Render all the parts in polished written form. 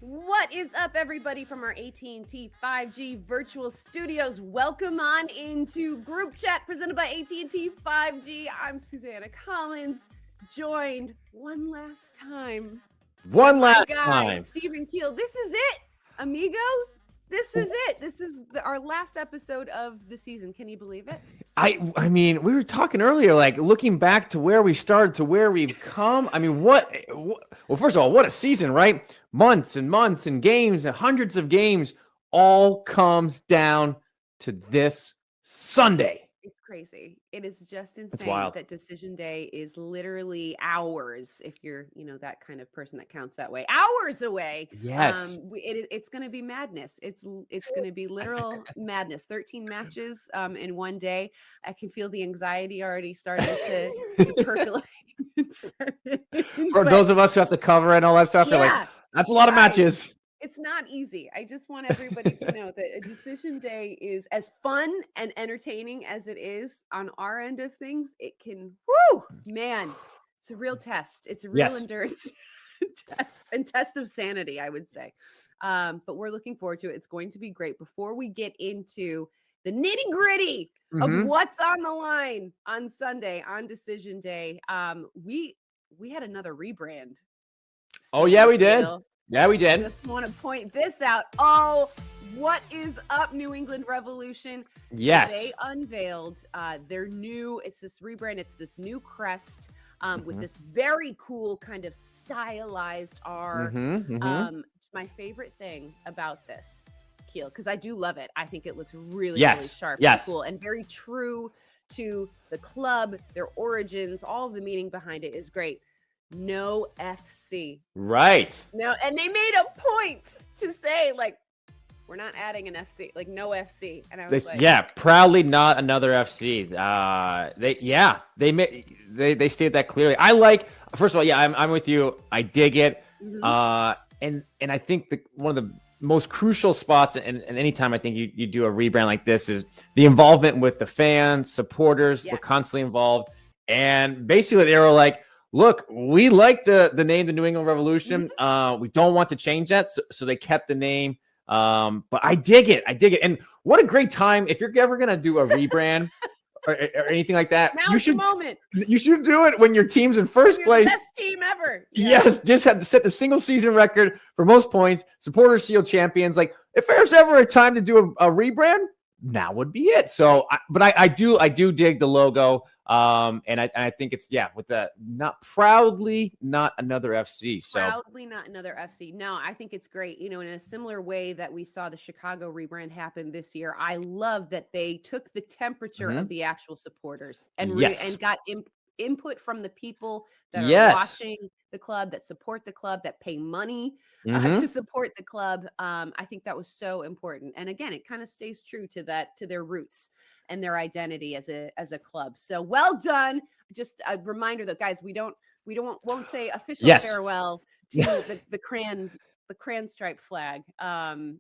What is up, everybody, from our AT&T 5G virtual studios? Welcome on into Group Chat presented by AT&T 5G. I'm Susannah Collins, joined one last time by my guy, Stephen Keel. This is it, amigo. This is it. This is our last episode of the season. Can you believe it? I mean, we were talking earlier, like looking back to where we started to where we've come. I mean, well, first of all, what a season, right? Months and months and games and hundreds of games all comes down to this Sunday. It's crazy. It is just It's insane wild. that decision day is literally hours. If you're, that kind of person that counts that way, hours away. Yes. It's going to be madness. It's going to be literal madness. 13 matches in one day. I can feel the anxiety already starting to percolate. For those of us who have to cover and all that stuff, like, that's a lot of matches. It's not easy. I just want everybody to know that a decision day is as fun and entertaining as it is on our end of things. It can, man, it's a real test. It's a real endurance test of sanity, I would say. But we're looking forward to it. It's going to be great. Before we get into the nitty gritty of what's on the line on Sunday, on decision day, we had another rebrand. Oh, yeah, we did. Yeah, we did. I just want to point this out. Oh, what is up, New England Revolution? Yes. So they unveiled their new, it's this rebrand, it's this new crest with this very cool kind of stylized R. My favorite thing about this, Keel, because I do love it. I think it looks really, really sharp and cool and very true to the club, their origins, all of the meaning behind it is great. No FC. Right. No, and they made a point to say, like, we're not adding an FC, like no FC. And I was proudly not another FC. They stated that clearly. I like, first of all, I'm with you. I dig it. And I think one of the most crucial spots, and anytime I think you do a rebrand like this, is the involvement with the fans, supporters. We're constantly involved. And basically they were like, look, we like the name, the New England Revolution. We don't want to change that. So they kept the name. But I dig it. And what a great time. If you're ever going to do a rebrand or anything like that, you should do it when your team's in first place. Best team ever. Yes. Just have to set the single season record for most points. Supporters Shield champions. Like, if there's ever a time to do a rebrand, now would be it. So, I do dig the logo. And I think it's, with the proudly not another FC. So proudly not another FC. No, I think it's great. In a similar way that we saw the Chicago rebrand happen this year. I love that they took the temperature of the actual supporters and got input from the people that are watching the club, that support the club, that pay money to support the club. I think that was so important. And again, it kind of stays true to their roots and their identity as a club. So well done. Just a reminder that, guys, we won't say official farewell to the crayon stripe flag.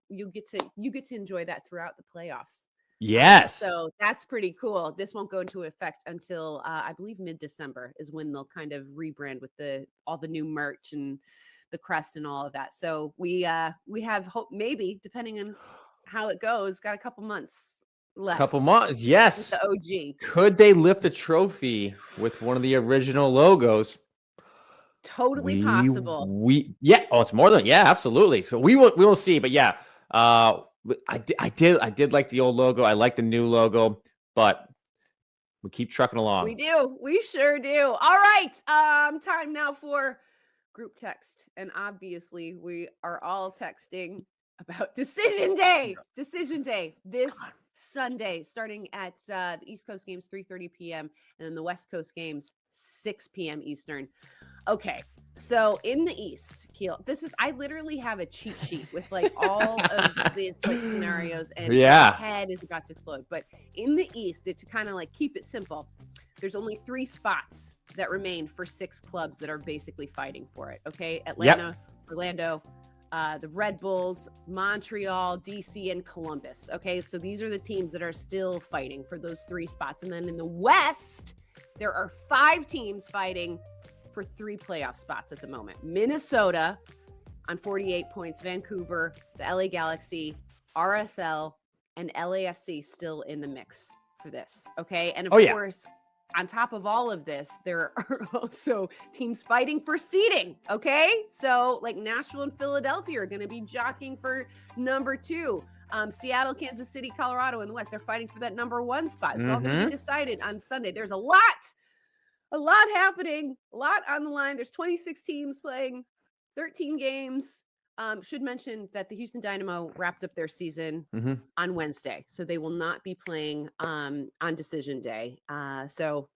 You get to enjoy that throughout the playoffs. Yes. So that's pretty cool. This won't go into effect until I believe mid-December is when they'll kind of rebrand with all the new merch and the crest and all of that. So we have hope, maybe depending on how it goes, got a couple months left. Yes. The OG. Could they lift a trophy with one of the original logos? Totally possible. It's more than absolutely. So we will see. But I did like the old logo. I like the new logo, but we keep trucking along. We do. We sure do. All right. Time now for group text. And obviously we are all texting about decision day. Decision day this Sunday, starting at the East Coast games, 3:30 p.m. and then the West Coast games, 6 p.m. Eastern. Okay. So in the East, Keel, I literally have a cheat sheet with like all of these like scenarios, and my head is about to explode. But in the East, to kind of like keep it simple, there's only 3 spots that remain for 6 clubs that are basically fighting for it. Okay. Atlanta, Orlando, the Red Bulls, Montreal, DC, and Columbus. Okay. So these are the teams that are still fighting for those 3 spots. And then in the West, there are 5 teams fighting for 3 playoff spots at the moment. Minnesota, on 48 points. Vancouver, the LA Galaxy, RSL, and LAFC still in the mix for this. Okay. And of course, on top of all of this, there are also teams fighting for seeding. Okay. So like Nashville and Philadelphia are going to be jockeying for number 2. Seattle, Kansas City, Colorado in the West are fighting for that number 1 spot. It's all going to be decided on Sunday. There's a lot happening, a lot on the line. There's 26 teams playing 13 games. Should mention that the Houston Dynamo wrapped up their season on Wednesday, so they will not be playing on decision day. So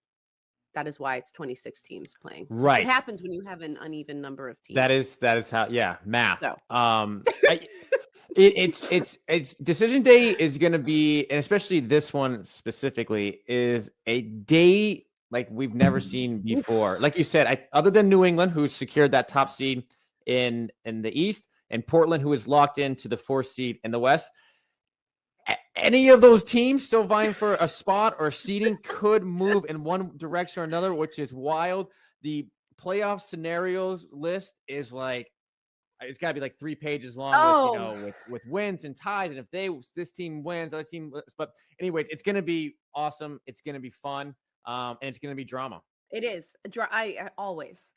that is why it's 26 teams playing. Right. That's what happens when you have an uneven number of teams. That is how, math. So. It's decision day is going to be, and especially this one specifically, is a day like we've never seen before. Like you said, other than New England, who secured that top seed in the East, and Portland, who is locked into the 4th seed in the West, any of those teams still vying for a spot or seeding could move in one direction or another, which is wild. The playoff scenarios list is like, it's got to be like 3 pages long with wins and ties. And if this team wins, other team. But anyways, it's going to be awesome. It's going to be fun. And it's going to be drama. It is. I always.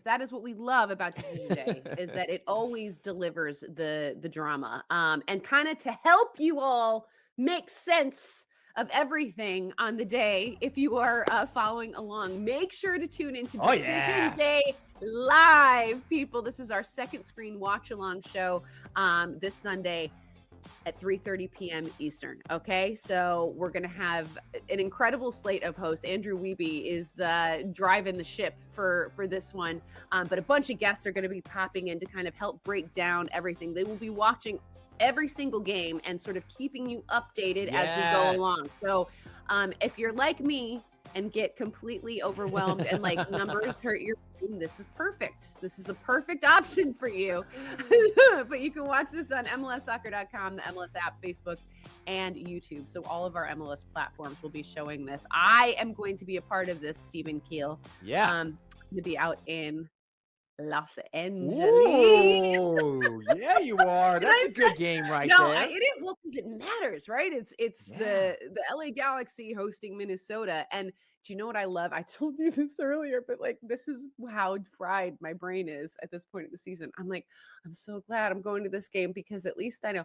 That is what we love about Decision Day is that it always delivers the drama. And kind of to help you all make sense of everything on the day, if you are following along, make sure to tune into Decision Day Live, people. This is our second screen watch along show this Sunday at 3:30 p.m. Eastern. Okay, so we're gonna have an incredible slate of hosts. Andrew Wiebe is driving the ship for this one, but a bunch of guests are going to be popping in to kind of help break down everything. They will be watching every single game and sort of keeping you updated as we go along. So if you're like me and get completely overwhelmed and like numbers hurt your brain, this is perfect. This is a perfect option for you. But you can watch this on MLSsoccer.com, the MLS app, Facebook, and YouTube. So all of our MLS platforms will be showing this. I am going to be a part of this, Stephen Keel. Yeah. I'm going to be out in Los Angeles. Oh, yeah, you are. That's a good game right there. Well, because it matters, right? It's the LA Galaxy hosting Minnesota. And do you know what I love? I told you this earlier, but like this is how fried my brain is at this point of the season. I'm like, I'm so glad I'm going to this game because at least I know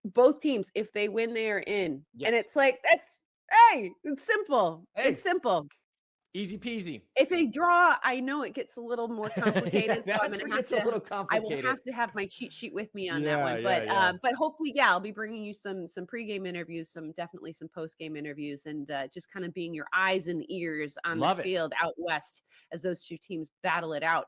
both teams, if they win, they are in. Yes. And it's like, it's simple. It's simple. Easy peasy. If they draw, I know it gets a little more complicated. So I'm gonna have to. I will have to have my cheat sheet with me on that one. But hopefully, I'll be bringing you some pregame interviews, definitely some postgame interviews, and just kind of being your eyes and ears on the field out west as those two teams battle it out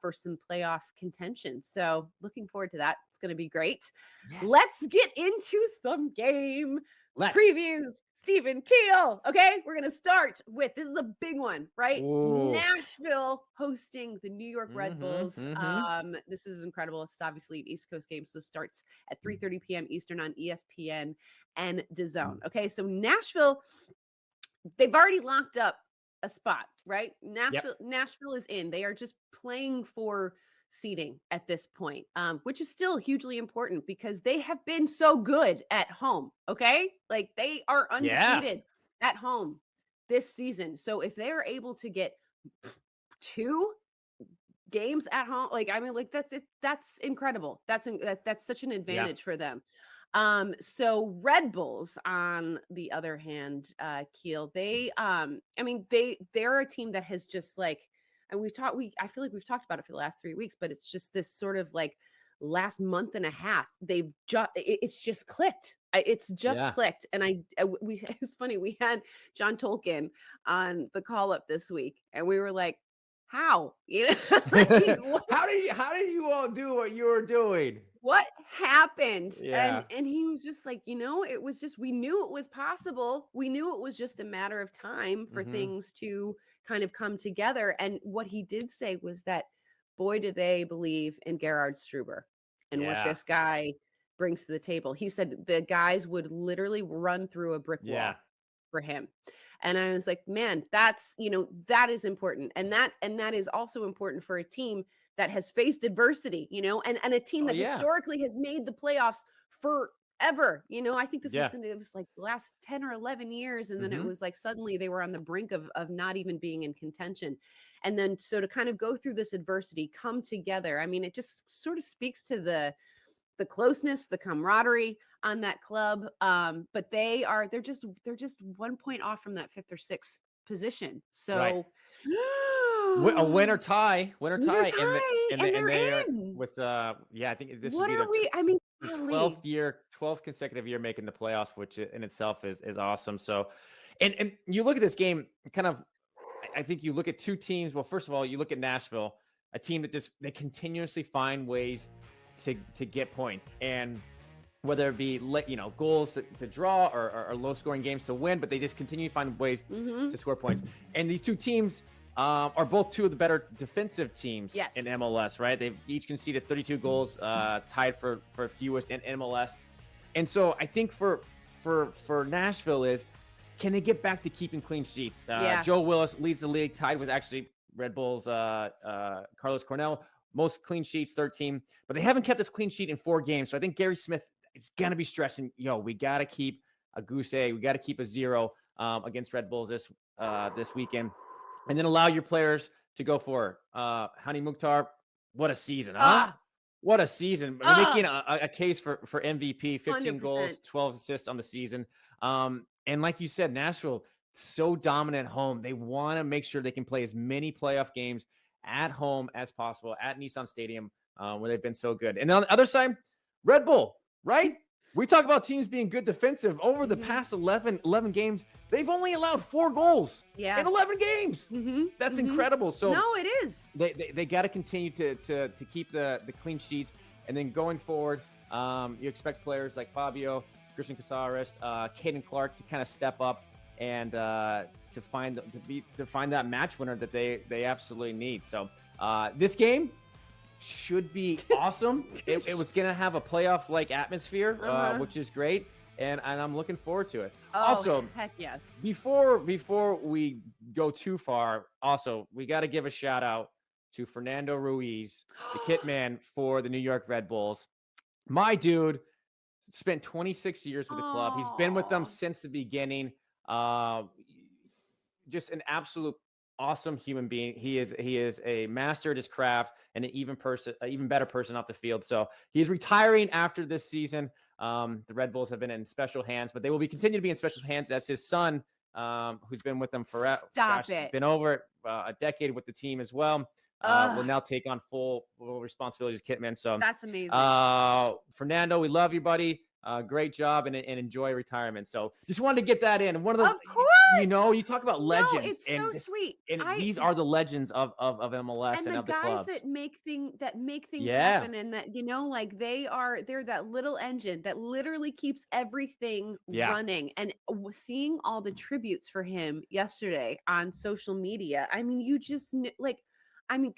for some playoff contention. So looking forward to that. It's going to be great. Yes. Let's get into some game previews. Stephen Keel. Okay, we're going to start with, this is a big one, right? Ooh. Nashville hosting the New York Red Bulls. This is incredible. It's obviously an East Coast game, so it starts at 3:30 p.m. Eastern on ESPN and DAZN. Okay, so Nashville, they've already locked up a spot, right? Nashville is in. They are just playing for seeding at this point, which is still hugely important because they have been so good at home. Okay, like they are undefeated at home this season. So if they are able to get 2 games at home, like I mean, like that's incredible. That's such an advantage for them. So Red Bulls, on the other hand, Keel, they're a team that has just like. And I feel like we've talked about it for the last 3 weeks, but it's just this sort of like last month and a half. It's just clicked. It's just clicked. And it's funny. We had John Tolkien on the call up this week and we were like, how, like, how did you all do what you were doing? What happened? Yeah. And he was just like, it was just, we knew it was possible. We knew it was just a matter of time for things to kind of come together. And what he did say was that, boy, do they believe in Gerhard Struber and what this guy brings to the table. He said the guys would literally run through a brick wall for him. And I was like, man, that's, that is important. And that is also important for a team that has faced adversity, and a team Oh that yeah. historically has made the playoffs forever. I think Yeah. it was like the last 10 or 11 years. And then it Mm-hmm. was like suddenly they were on the brink of not even being in contention. And then so to kind of go through this adversity, come together. I mean, it just sort of speaks to the closeness, the camaraderie on that club. But they're just 1 point off from that fifth or sixth position. Right. So A winner tie, winner and tie, and and they're they are in. with I think this would What be are we? I mean, their golly. 12th consecutive year making the playoffs, which in itself is awesome. So, and you look at this game, kind of, I think you look at two teams. Well, first of all, you look at Nashville, a team that they continuously find ways to get points, and whether it be goals to draw or low scoring games to win, but they just continue to find ways Mhm. to score points. And these two teams are both two of the better defensive teams Yes. in MLS, right? They've each conceded 32 goals, tied for fewest in MLS. And so I think for Nashville is, can they get back to keeping clean sheets? Yeah. Joe Willis leads the league, tied with actually Red Bull's Carlos Cornell, most clean sheets, 13. But they haven't kept this clean sheet in 4 games. So I think Gary Smith is going to be stressing, we got to keep a goose egg. We got to keep a 0 against Red Bulls this weekend. And then allow your players to go for it. Hani Mukhtar, what a season, huh? What a season. Making a case for MVP, 15 goals, 100%. 12 assists on the season. And like you said, Nashville, so dominant at home. They want to make sure they can play as many playoff games at home as possible at Nissan Stadium, where they've been so good. And on the other side, Red Bull, right? We talk about teams being good defensive. Over the past 11 games, they've only allowed 4 goals in 11 games. That's incredible. So no, it is. They got to continue to keep the clean sheets. And then going forward, you expect players like Fabio, Christian Casares, Caden Clark to kind of step up and to find that match winner that they absolutely need. So this game should be awesome. It was going to have a playoff-like atmosphere, which is great, and I'm looking forward to it. Oh, also, heck yes. Before we go too far, also we got to give a shout out to Fernando Ruiz, the kit man for the New York Red Bulls. My dude spent 26 years with the club. He's been with them since the beginning. Just an absolute awesome human being. He is a master at his craft and an even better person off the field. So he's retiring after this season. The Red Bulls have been in special hands, but they will continue to be in special hands as his son, who's been with them forever. Stop it. Been over a decade with the team as well. Will now take on full responsibility as kitman. So that's amazing. Fernando, we love you, buddy. Great job and enjoy retirement. So just wanted to get that in. One of those, of course, you talk about legends. No, it's so sweet. And these are the legends of MLS and of the clubs. That make things happen, and that like they're that little engine that literally keeps everything running. And seeing all the tributes for him yesterday on social media, I mean, you just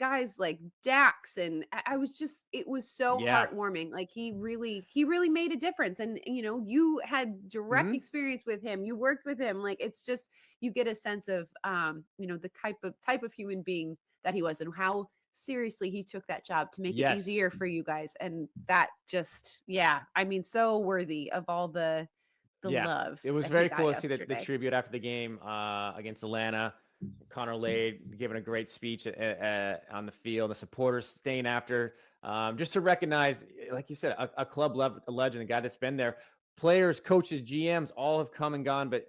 guys like Dax, and I was just, it was so heartwarming. Like he really made a difference. And, you had direct experience with him. You worked with him. Like, it's just, you get a sense of, the type of human being that he was and how seriously he took that job to make it easier for you guys. And that just, I mean, so worthy of all the love. It was very cool to see the tribute after the game against Atlanta. Connor Lade giving a great speech on the field, the supporters staying after, just to recognize, like you said, a club legend, a guy that's been there. Players, coaches, GMs, all have come and gone, but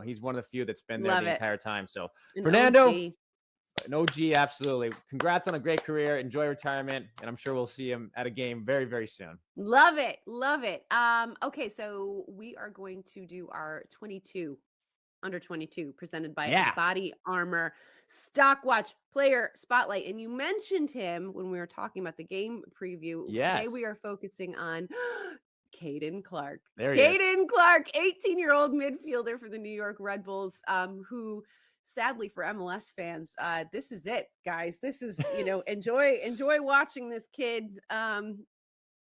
he's one of the few that's been there the entire time. So Fernando, an OG, absolutely. Congrats on a great career. Enjoy retirement, and I'm sure we'll see him at a game very, very soon. Love it. Okay, so we are going to do our under 22 presented by Body Armor Stock Watch Player Spotlight. And you mentioned him when we were talking about the game preview. Today we are focusing on Caden Clark. Caden Clark, 18-year-old midfielder for the New York Red Bulls, who sadly for MLS fans, this is it, guys. This is, enjoy watching this kid.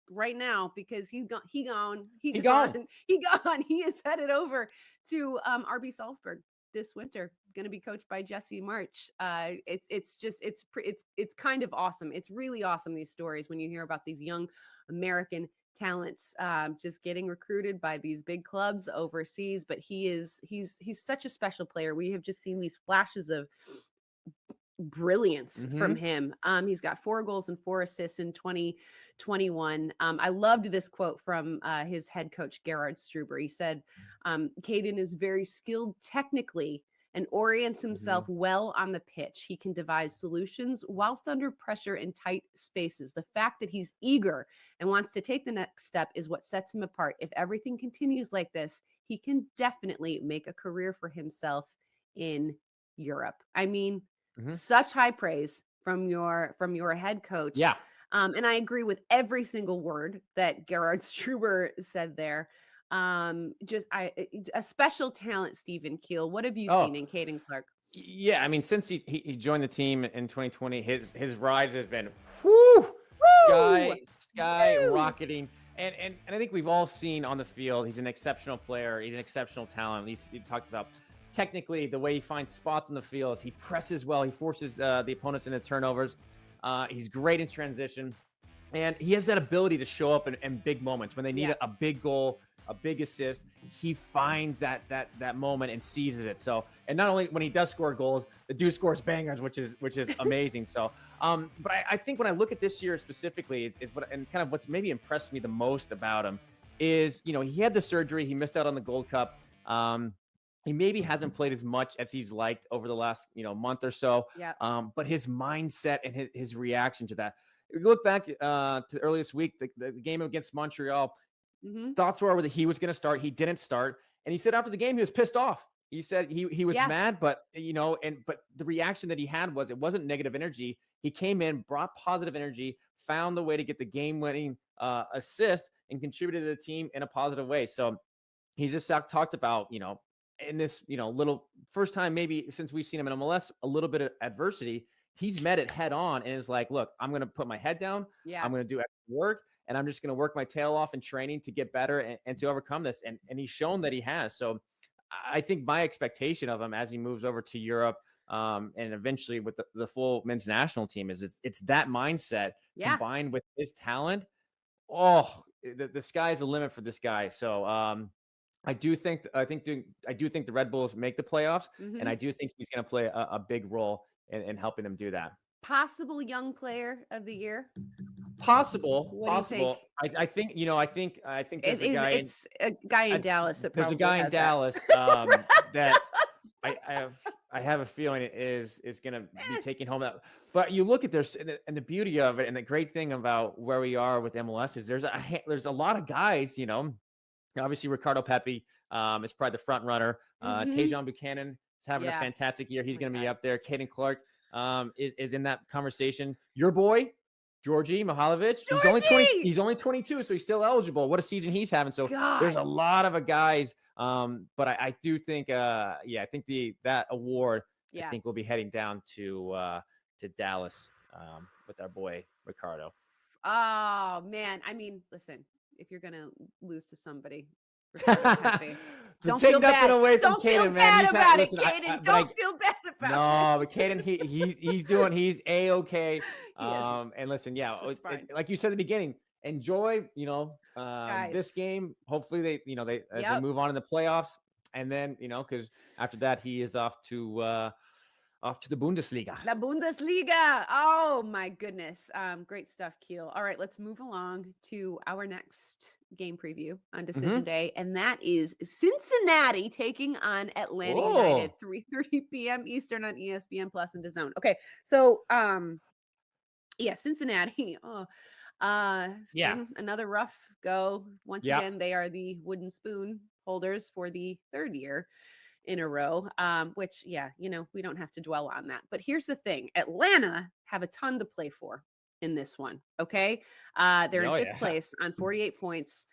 right now because he's gone. He gone. He He gone. gone. He gone. He is headed over to RB Salzburg this winter. Going to be coached by Jesse March. It's kind of awesome. It's really awesome, these stories when you hear about these young American talents just getting recruited by these big clubs overseas. But he's such a special player. We have just seen these flashes of brilliance from him. He's got 4 goals and 4 assists in 2021. I loved this quote from his head coach, Gerard Struber. He said, Caden is very skilled technically and orients himself well on the pitch. He can devise solutions whilst under pressure in tight spaces. The fact that he's eager and wants to take the next step is what sets him apart. If everything continues like this, he can definitely make a career for himself in Europe. I mean, such high praise from your head coach. Yeah. And I agree with every single word that Gerard Struber said there. A special talent, Stephen Keel. What have you seen in Caden Clark? Yeah, I mean, since he joined the team in 2020, his rise has been sky rocketing. And I think we've all seen on the field, he's an exceptional player. He's an exceptional talent. At least you talked about technically the way he finds spots on the field. He presses well. He forces the opponents into turnovers. He's great in transition. And he has that ability to show up in big moments when they need a big goal, a big assist. He finds that moment and seizes it. So, and not only when he does score goals, the dude scores bangers, which is amazing. So, but I think when I look at this year specifically, is what, and kind of what's maybe impressed me the most about him is, he had the surgery, he missed out on the Gold Cup. He maybe hasn't played as much as he's liked over the last, month or so. Yeah. But his mindset and his reaction to that. If you look back to earlier this week, the game against Montreal, thoughts were that he was going to start. He didn't start. And he said after the game, he was pissed off. He said he was mad, but, but the reaction that he had was, it wasn't negative energy. He came in, brought positive energy, found the way to get the game-winning assist and contributed to the team in a positive way. So he's just talked about, in this, little first time maybe since we've seen him in MLS, a little bit of adversity, he's met it head on and is like, look, I'm going to put my head down. Yeah. I'm going to do extra work, and I'm just going to work my tail off in training to get better and to overcome this. And he's shown that he has. So I think my expectation of him as he moves over to Europe and eventually with the full men's national team is it's that mindset combined with his talent. Oh, the sky's the limit for this guy. So, I do think the Red Bulls make the playoffs, and I do think he's going to play a big role in helping them do that. Possible young player of the year. Possible. What do you think? I think there's it's a guy in Dallas. There's a guy in Dallas that I have a feeling is going to be taking home that. But you look at this and the beauty of it, and the great thing about where we are with MLS is there's a lot of guys, Obviously, Ricardo Pepi is probably the front runner. Tajon Buchanan is having a fantastic year. He's going to be up there. Caden Clark is in that conversation. Your boy, Georgi Mihailovic. He's only 22, so he's still eligible. What a season he's having. So there's a lot of guys. But I do think, I think that award, I think we'll be heading down to Dallas with our boy Ricardo. Oh man, I mean, listen. If you're gonna lose to somebody, don't take feel nothing bad. away from Don't feel Caden, bad man. about it, Caden. Don't feel bad about it. No, but Caden, he's A-okay. And listen, like you said at the beginning, enjoy, this game. Hopefully they as they move on in the playoffs, and then because after that he is off to the Bundesliga. La Bundesliga. Oh my goodness. Great stuff, Keel. All right, let's move along to our next game preview on Decision Day, and that is Cincinnati taking on Atlanta United, 3:30 p.m. Eastern on ESPN Plus and DAZN. Okay, so Cincinnati. It's been another rough go. Once again, they are the wooden spoon holders for the 3rd year in a row, which, we don't have to dwell on that. But here's the thing. Atlanta have a ton to play for in this one, okay? They're in 5th place on 48 points.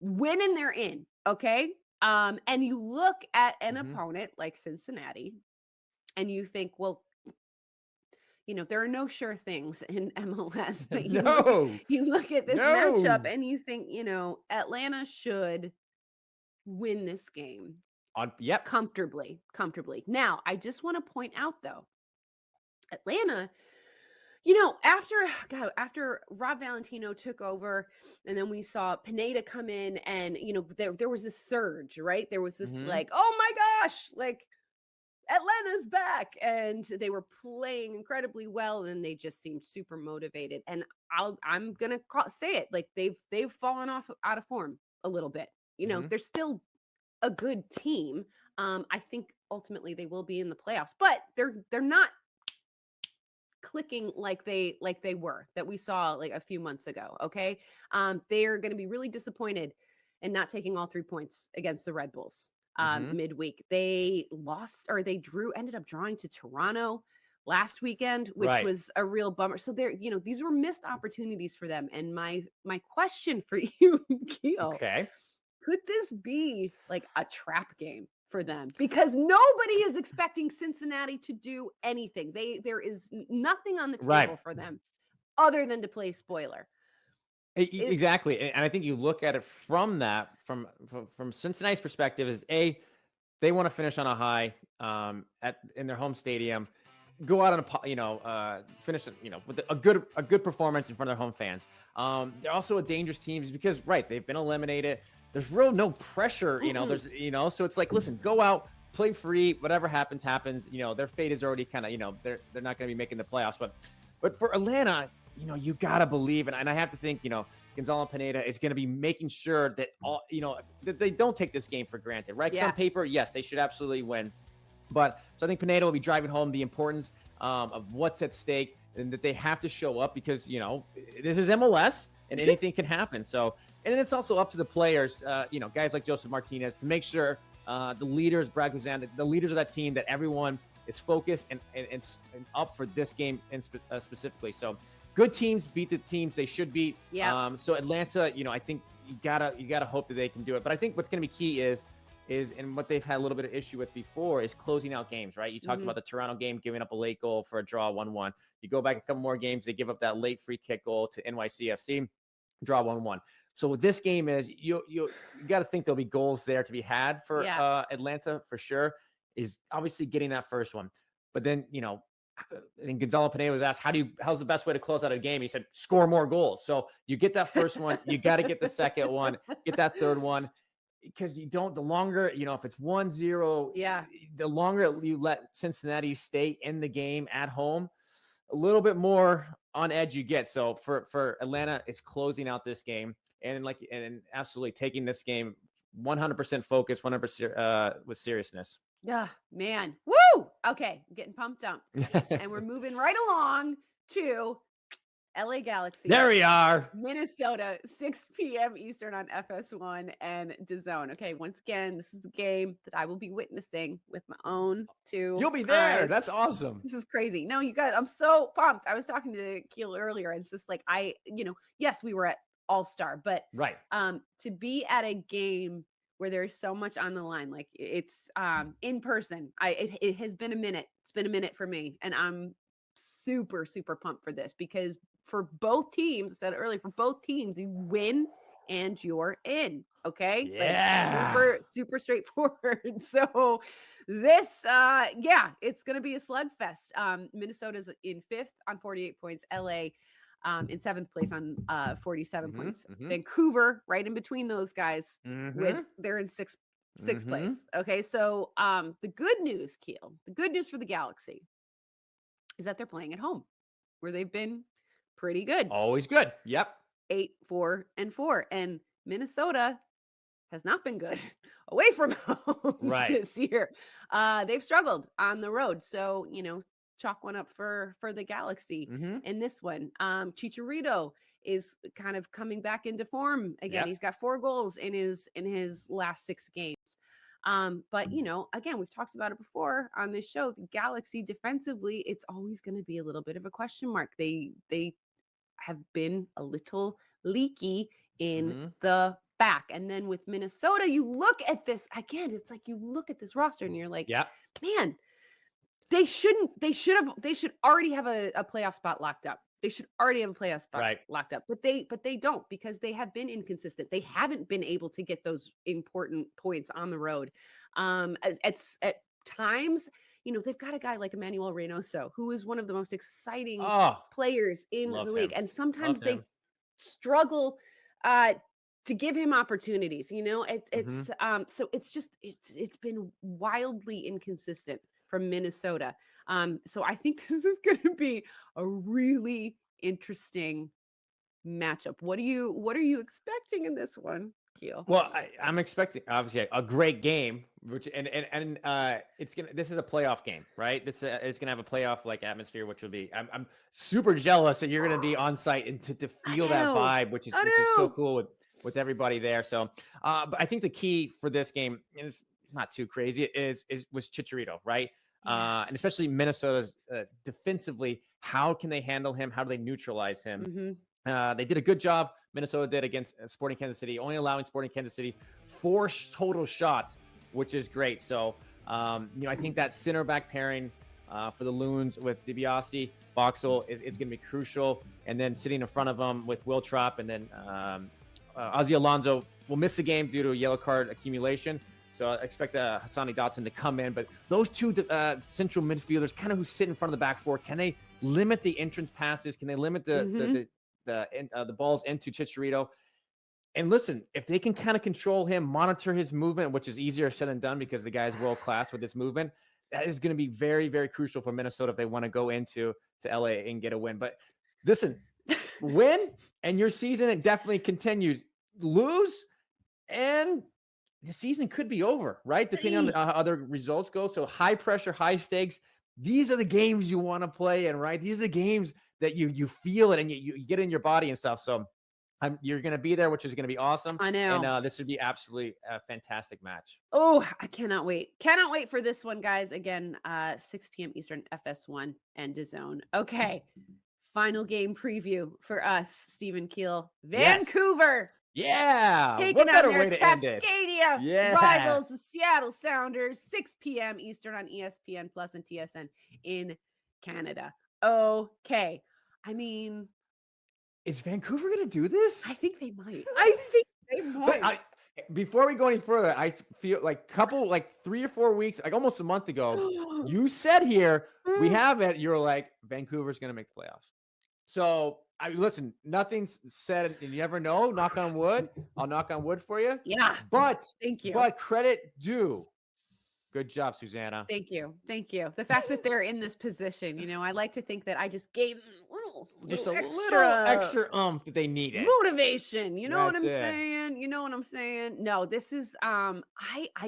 Winning, they're in, okay? And you look at an opponent like Cincinnati, and you think, well, there are no sure things in MLS, but No, you look at this matchup no. and you think, Atlanta should win this game Yep. comfortably. Now, I just want to point out though, Atlanta, after Rob Valentino took over, and then we saw Pineda come in, and there was this surge, right? There was this Mhm. oh my gosh, Atlanta's back, and they were playing incredibly well, and they just seemed super motivated. And I'm gonna say it, they've fallen off out of form a little bit. Mhm. They're still a good team. I think ultimately they will be in the playoffs, but they're not clicking like they were that we saw like a few months ago. Okay. They're going to be really disappointed in not taking all 3 points against the Red Bulls Mhm. midweek. They ended up drawing to Toronto last weekend, which Right. was a real bummer. So these were missed opportunities for them. And my question for you, Keel, Okay. could this be like a trap game for them? Because nobody is expecting Cincinnati to do anything. There is nothing on the Right. table for them other than to play spoiler. It, Exactly. And I think you look at it from that, from Cincinnati's perspective, is they want to finish on a high in their home stadium, go out on finish with a good performance in front of their home fans. They're also a dangerous team because they've been eliminated. There's real no pressure, mm-mm. so it's like, listen, go out, play free, whatever happens. Their fate is already kind of, they're not going to be making the playoffs, but for Atlanta, you got to believe, and I have to think, Gonzalo Pineda is going to be making sure that that they don't take this game for granted, right? Because Yeah. on paper, yes, they should absolutely win. But so I think Pineda will be driving home the importance of what's at stake, and that they have to show up because, this is MLS and anything can happen. So, and then it's also up to the players, guys like Joseph Martinez, to make sure the leaders, Brad Guzan, the leaders of that team, that everyone is focused and up for this game specifically. So good teams beat the teams they should beat. Yeah. So Atlanta, I think you gotta hope that they can do it. But I think what's going to be key is and what they've had a little bit of issue with before is closing out games, right? You talked about the Toronto game, giving up a late goal for a draw 1-1. You go back a couple more games, they give up that late free kick goal to NYCFC, draw 1-1. So with this game is you got to think there'll be goals there to be had for Atlanta for sure. Is obviously getting that first one, but then I think Gonzalo Pineda was asked, how's the best way to close out a game? He said, score more goals. So you get that first one, you got to get the second one, get that third one, because the longer, if it's 1-0, the longer you let Cincinnati stay in the game at home, a little bit more on edge you get. So for Atlanta, it's closing out this game and absolutely taking this game 100% focused, 100% with seriousness. Yeah, man. Woo! Okay, getting pumped up. And we're moving right along to LA Galaxy. There we are. Minnesota, 6 p.m. Eastern on FS1 and DAZN. Okay, once again, this is the game that I will be witnessing with my own two You'll be there. eyes. That's awesome. This is crazy. No, you guys, I'm so pumped. I was talking to Keel earlier, and it's just like yes, we were at All-Star, but to be at a game where there's so much on the line, like it's in person. It has been a minute. It's been a minute for me, and I'm super, super pumped for this because for both teams, I said earlier, for both teams, you win and you're in. Okay. Yeah. Like super, super straightforward. So this, it's going to be a slugfest. Minnesota's in 5th on 48 points. LA in 7th place on 47 points. Vancouver right in between those guys they're in sixth place. Okay. So the good news, Keel, the good news for the Galaxy is that they're playing at home where they've been pretty good. Always good. Yep. 8-4-4. And Minnesota has not been good away from home this year. They've struggled on the road. So, chalk one up for the Galaxy in this one. Chicharito is kind of coming back into form again. He's got 4 goals in his last 6 games. But again, we've talked about it before on this show. The Galaxy defensively, it's always going to be a little bit of a question mark. They have been a little leaky in the back. And then with Minnesota, you look at this again, it's like you look at this roster and you're like, man, They should already have a playoff spot locked up. They should already have a playoff spot Right. locked up, but they don't, because they have been inconsistent. They haven't been able to get those important points on the road. At times, they've got a guy like Emmanuel Reynoso, who is one of the most exciting Oh, players in the love league, him. and sometimes Love they him. struggle to give him opportunities. Mhm. So it's been wildly inconsistent from Minnesota. So I think this is going to be a really interesting matchup. What are you expecting in this one, Keel? Well, I'm expecting obviously a great game, which and this is a playoff game, right? It's gonna have a playoff like atmosphere, which will be I'm super jealous that you're gonna be on site and to I feel that know. vibe, which is I so know. cool with everybody there. So, but I think the key for this game, and it's not too crazy, was Chicharito, right? Yeah. And especially Minnesota's defensively, how can they handle him? How do they neutralize him? Hmm. They did a good job. Minnesota did against Sporting Kansas City, only allowing Sporting Kansas City 4 total shots, which is great. So, I think that center back pairing for the Loons with DiBiase, Boxall is going to be crucial. And then sitting in front of them with Will Trapp, and then Ozzie Alonso will miss the game due to a yellow card accumulation. So I expect Hassani Dotson to come in. But those two central midfielders, kind of who sit in front of the back four, can they limit the entrance passes? Can they limit the balls into Chicharito? And listen, if they can kind of control him, monitor his movement, which is easier said than done because the guy is world class with his movement, that is going to be very, very crucial for Minnesota if they want to go into LA and get a win. But listen, win and your season, it definitely continues. Lose and the season could be over, right? Depending on how other results go. So high pressure, high stakes. These are the games you want to play in, right? These are the games that you feel it and you get in your body and stuff. So you're going to be there, which is going to be awesome. I know. And this would be absolutely a fantastic match. Oh, I cannot wait. Cannot wait for this one, guys. Again, 6 p.m. Eastern, FS1 and DAZN. Okay. Final game preview for us, Stephen Keel. Vancouver. Yeah. Taking What on better their way to end it? Cascadia Yeah. rivals, the Seattle Sounders, 6 p.m. Eastern on ESPN Plus and TSN in Canada. Okay. I mean, is Vancouver going to do this? I think they might. I think they might. But before we go any further, I feel like 3 or 4 weeks, like almost a month ago, you said here, we have it. You're like, Vancouver's going to make the playoffs. So listen, nothing's said, and you never know. Knock on wood. I'll knock on wood for you. Yeah. But thank you. But credit due. Good job, Susannah. Thank you. Thank you. The fact that they're in this position, I like to think that I just gave them just a extra little extra that they needed. Motivation. You know what I'm saying? You know what I'm saying? No, this is I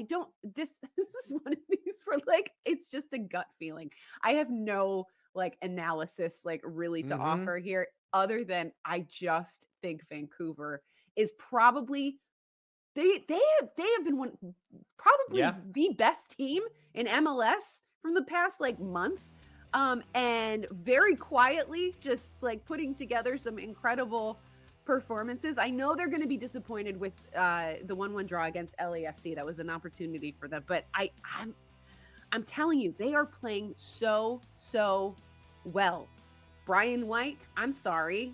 don't this is one of these where like it's just a gut feeling. I have no like analysis like really to offer here, other than I just think Vancouver is probably they have been probably the best team in MLS from the past like month. And very quietly just like putting together some incredible performances. I know they're going to be disappointed with the 1-1 draw against LAFC. That was an opportunity for them, but I'm telling you, they are playing so well. Brian White, I'm sorry.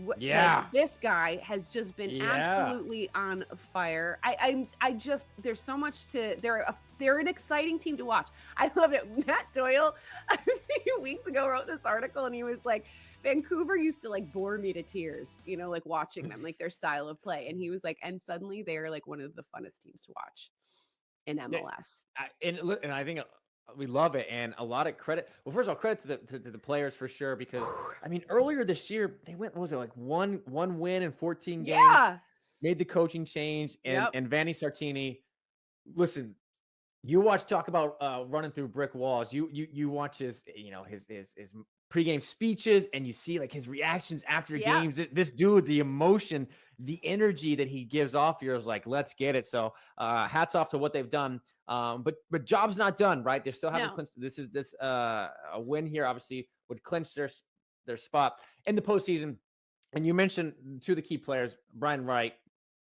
Like, this guy has just been absolutely on fire. I just there's so much to they're an exciting team to watch. I love it. Matt Doyle a few weeks ago wrote this article and he was like, Vancouver used to like bore me to tears, like watching them, like their style of play. And he was like, and suddenly they're like one of the funnest teams to watch in MLS. And I think we love it, and a lot of credit. Well, first of all, credit to the players for sure, because I mean, earlier this year they went, what was it, like one win in 14 games? Yeah, made the coaching change, and Vanni Sartini. Listen, you talk about running through brick walls. You watch his his pregame speeches, and you see like his reactions after games. This dude, the emotion, the energy that he gives off, you're like, let's get it. So hats off to what they've done. But job's not done, right? They still haven't clinched. This a win here, obviously, would clinch their spot in the postseason. And you mentioned two of the key players, Brian Wright,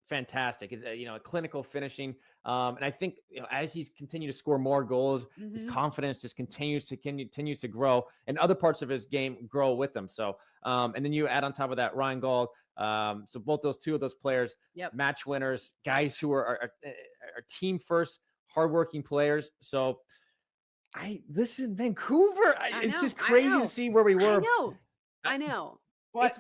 fantastic. Is a clinical finishing, and I think as he's continued to score more goals, his confidence just continues to grow, and other parts of his game grow with him. So, and then you add on top of that Ryan Gauld. So both two of those players, match winners, guys who are team first, hardworking players. So, listen, Vancouver. It's just crazy to see where we were. I know. But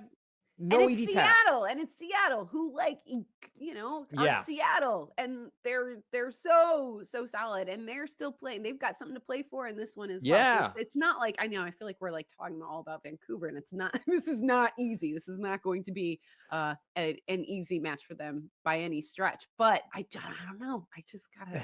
no easy Seattle, and it's Seattle who are Seattle, and they're so solid, and they're still playing. They've got something to play for in this one as well. So it's not like, I feel like we're like talking all about Vancouver, and it's not. This is not easy. This is not going to be an easy match for them by any stretch. But I don't know. I just gotta.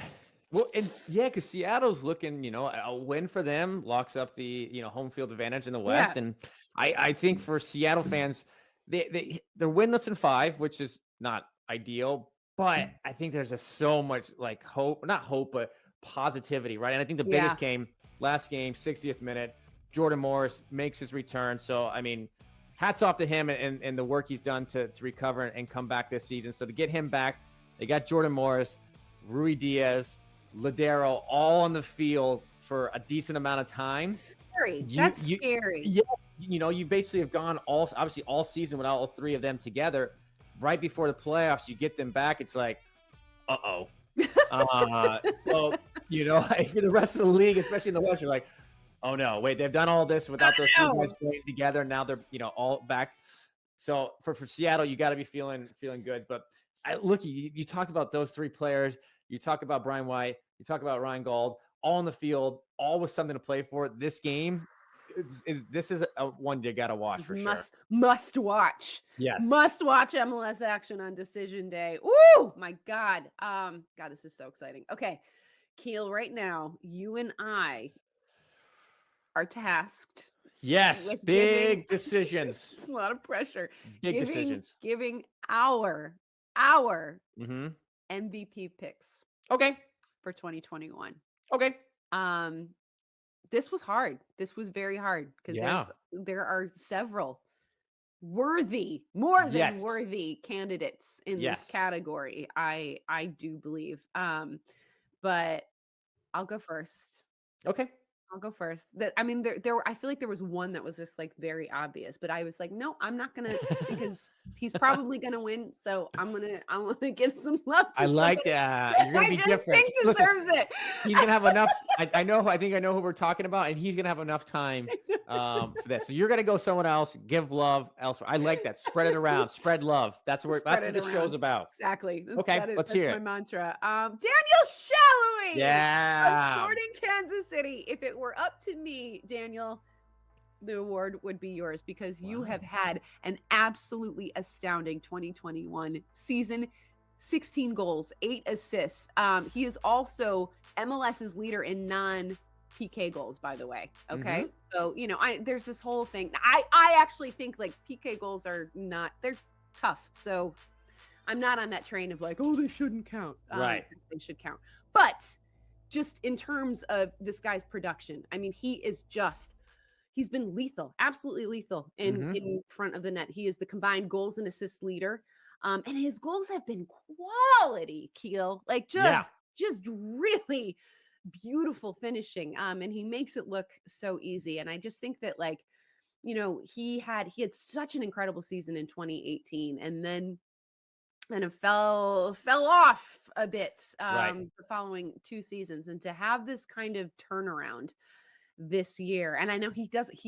Well, and because Seattle's looking, a win for them locks up the home field advantage in the West, and I think for Seattle fans, they're winless in 5, which is not ideal, but I think there's just so much like not hope, but positivity, right? And I think the biggest game, last game, 60th minute, Jordan Morris makes his return. So I mean, hats off to him and the work he's done to recover and come back this season. So to get him back, they got Jordan Morris, Rui Diaz, Ladero all on the field for a decent amount of time. Scary. That's scary. Yeah. You basically have gone all season without all 3 of them together. Right before the playoffs, you get them back. It's like, so, for the rest of the league, especially in the West, you're like, oh no, wait, they've done all this without those 2 guys playing together. Now they're, all back. So for Seattle, you got to be feeling good. But you talked about those 3 players. You talk about Brian White. You talk about Ryan Gauld, all on the field, all with something to play for. This game, this is one you got to watch for sure. Must watch. Yes. Must watch MLS action on decision day. Ooh, my God. God, this is so exciting. Okay. Keel, right now, you and I are tasked. Yes. Big decisions. It's a lot of pressure. Decisions. Giving our MVP picks. Okay. For 2021. Okay. This was hard. This was very hard because there are several more than worthy candidates in this category. I do believe. But I'll go first. Okay. I'll go first. I feel like there was one that was just like very obvious, but I was like, no, I'm not gonna, because he's probably gonna win. So I'm gonna give some love to I like that. You're gonna be different. Deserves it. He's gonna have enough. I think I know who we're talking about, and he's gonna have enough time for this. So you're gonna go someone else, give love elsewhere. I like that. Spread it around. Spread love. That's what the show's about. Exactly. Let's hear it. That's my mantra. Daniel Shalhoub. Yeah. Sporting Kansas City. If it were up to me, Daniel, the award would be yours because you have had an absolutely astounding 2021 season. 16 goals, 8 assists. He is also MLS's leader in non-PK goals, by the way. Okay. So, there's this whole thing. I actually think like PK goals they're tough. So I'm not on that train of like, oh, they shouldn't count. Right. They should count. But just in terms of this guy's production, he's been lethal, absolutely lethal in front of the net. He is the combined goals and assists leader. And his goals have been quality, Keel, like just really beautiful finishing. And he makes it look so easy. And I just think that he had such an incredible season in 2018 and then kind of fell off a bit the following 2 seasons, and to have this kind of turnaround this year. And I know he doesn't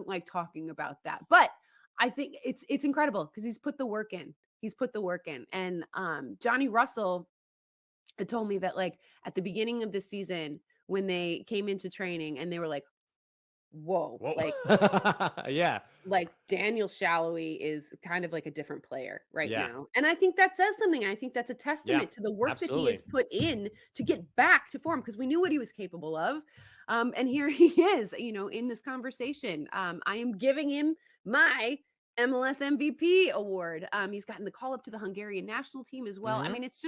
like talking about that, but I think it's incredible because he's put the work in. And Johnny Russell had told me that at the beginning of the season when they came into training and they were like, whoa. Like Daniel Shalhoub is kind of like a different player now. And I think that says something. I think that's a testament to the work that he has put in to get back to form, because we knew what he was capable of. And here he is, in this conversation. I am giving him my MLS MVP award. He's gotten the call up to the Hungarian national team as well. I mean, it's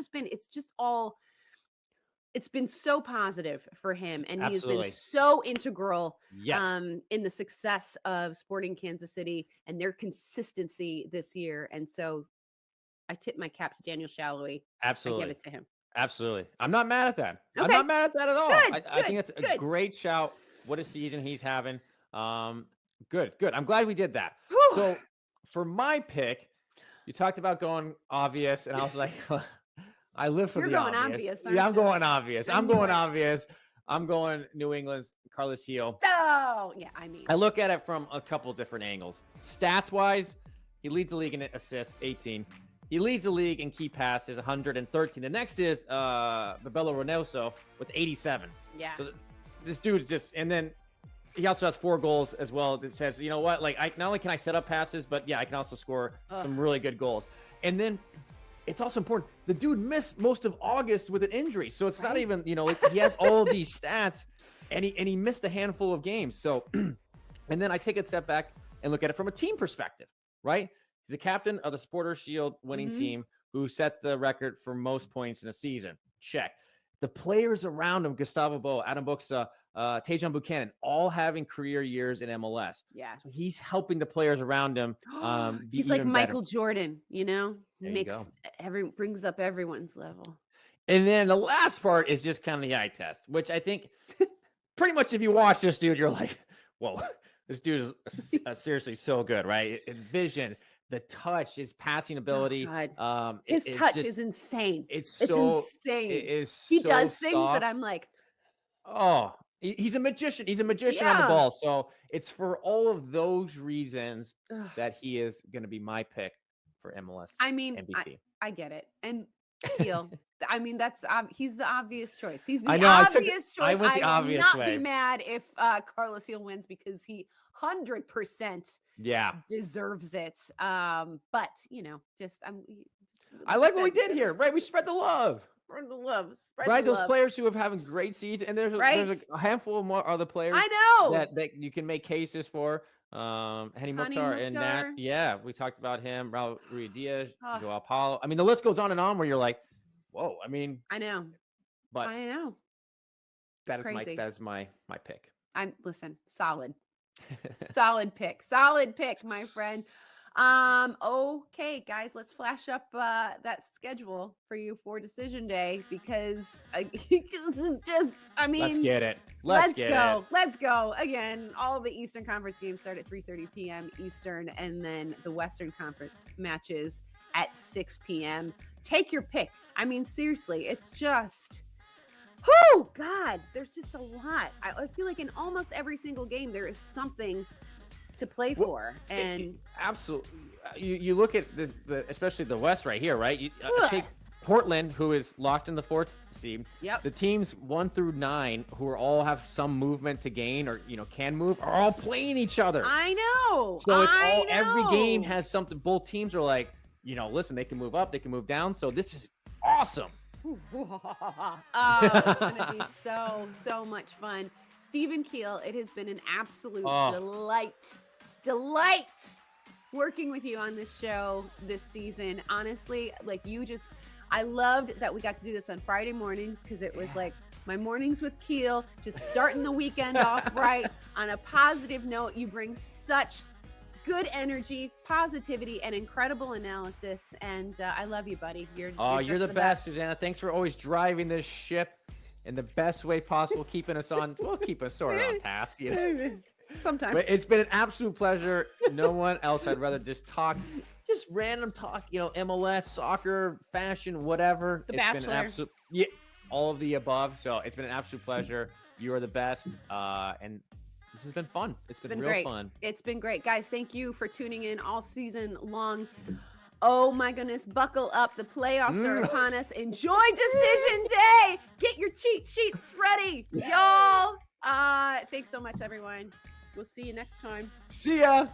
been so positive for him, and he's been so integral in the success of Sporting Kansas City and their consistency this year. And so I tip my cap to Daniel Shallowy. Absolutely. I give it to him. Absolutely. I'm not mad at that. I'm Okay. not mad at that at all. Good, I think good, that's a great shout. What a season he's having. Good. I'm glad we did that. Whew. So for my pick, you talked about going obvious, and I was like, I live for You're the going obvious. obvious, aren't Yeah, I'm you? going obvious. I I'm knew going it. obvious. I'm going New England's Carlos Heel. Oh, yeah, I mean. I look at it from a couple different angles. Stats-wise, he leads the league in assists, 18. He leads the league in key passes, 113. The next is Babello Reynoso with 87. Yeah. So this dude's just, and then he also has 4 goals as well. That says, you know what? Like, not only can I set up passes, but yeah, I can also score some really good goals. And then it's also important. The dude missed most of August with an injury, so it's not even, you know, like he has all of these stats, and he missed a handful of games. So, and then I take a step back and look at it from a team perspective, right? He's the captain of the Supporters Shield winning team who set the record for most points in a season. Check. The players around him, Gustavo Bo, Adam Buxa, Tajon Buchanan, all having career years in MLS. Yeah. So he's helping the players around him. Be He's like even Michael better. Jordan, you know, There you go. brings up everyone's level. And then the last part is just kind of the eye test, which I think pretty much if you watch this dude, you're like, whoa, this dude is seriously so good, right? His vision, the touch, his passing ability. His touch is insane. It's insane. It is. He so does things soft. that I'm like, oh, he's a magician. He's a magician on the ball. So it's for all of those reasons that he is going to be my pick for MLS. I mean, MVP. I get it. And Keel, I mean, he's the obvious choice. He's the I know, obvious choice. I went the will obvious not way. be mad if Carlos Heel wins because he 100% deserves it. But you know, I like what we did here, right? We spread the love. Spread the love. Those players who have having great seasons, and there's a handful of more other players. I know that you can make cases for. Hani Mukhtar and Nat. Yeah, we talked about him. Raul Ruiz Diaz, Joao Paulo. I mean, the list goes on and on. Where you're like, whoa. I mean, I know, but I know. That is my pick. Listen, solid pick, my friend. Okay, guys, let's flash up that schedule for you for decision day because this is just, I mean, let's get it. Let's go. Again, all of the Eastern Conference games start at 3:30 p.m. Eastern, and then the Western Conference matches at 6 p.m. Take your pick. I mean, seriously, it's just, oh God, there's just a lot. I feel like in almost every single game there is something to play for, and absolutely, you look at the especially the West right here, right? You take Portland, who is locked in the 4th seed. Yep. The teams 1 through 9, who are all have some movement to gain or can move, are all playing each other. I know. So it's every game has something. Both teams are like, listen, they can move up, they can move down. So this is awesome. It's gonna be so much fun. Stephen Keel, it has been an absolute delight working with you on this show this season. Honestly, I loved that we got to do this on Friday mornings because it was like my mornings with Keel, just starting the weekend off right on a positive note. You bring such good energy, positivity, and incredible analysis. And I love you, buddy. You're the best, Susannah. Thanks for always driving this ship in the best way possible, keeping us on. Well, keep us sort of on task. Sometimes. But it's been an absolute pleasure. No one else. I'd rather just talk, just random talk. MLS, soccer, fashion, whatever. The Bachelor. Been an absolute, all of the above. So it's been an absolute pleasure. You are the best, and this has been fun. It's been real great. fun. It's been great, guys. Thank you for tuning in all season long. Oh my goodness, buckle up. The playoffs are upon us. Enjoy decision day. Get your cheat sheets ready, y'all. Thanks so much, everyone. We'll see you next time. See ya.